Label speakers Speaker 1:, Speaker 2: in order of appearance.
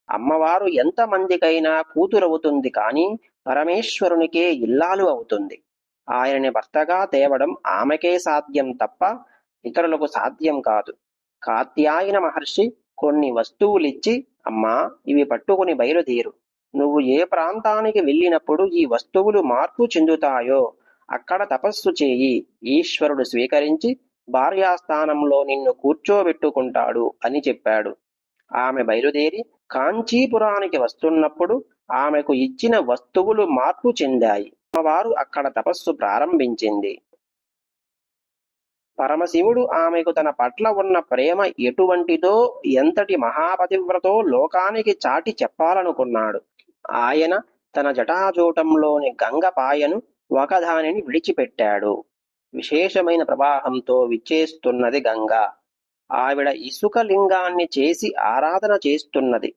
Speaker 1: అమ్మవారు ఎంతమందికైనా కూతురవుతుంది కాని పరమేశ్వరునికే ఇల్లాలు అవుతుంది. ఆయనని భర్తగా తేవడం ఆమెకే సాధ్యం తప్ప ఇతరులకు సాధ్యం కాదు. కాత్యాయన మహర్షి కొన్ని వస్తువులిచ్చి, అమ్మా, ఇవి పట్టుకుని బయలుదేరు. నువ్వు ఏ ప్రాంతానికి వెళ్ళినప్పుడు ఈ వస్తువులు మార్పు చెందుతాయో అక్కడ తపస్సు చేయి. ఈశ్వరుడు స్వీకరించి భార్యాస్థానంలో నిన్ను కూర్చోబెట్టుకుంటాడు అని చెప్పాడు. ఆమె బయలుదేరి కాంచీపురానికి వస్తున్నప్పుడు ఆమెకు ఇచ్చిన వస్తువులు మార్పు చెందాయి. అమ్మవారు అక్కడ తపస్సు ప్రారంభించింది. పరమశివుడు ఆమెకు తన పట్ల ఉన్న ప్రేమ ఎటువంటిదో, ఎంతటి మహాపతివ్రతో లోకానికి చాటి చెప్పాలనుకున్నాడు. ఆయన తన జటాజూటంలోని గంగపాయను ఒకదానిని విడిచిపెట్టాడు. విశేషమైన ప్రవాహంతో విచ్చేస్తున్నది గంగ. ఆవిడ ఇసుక లింగాన్ని చేసి ఆరాధన చేస్తున్నది.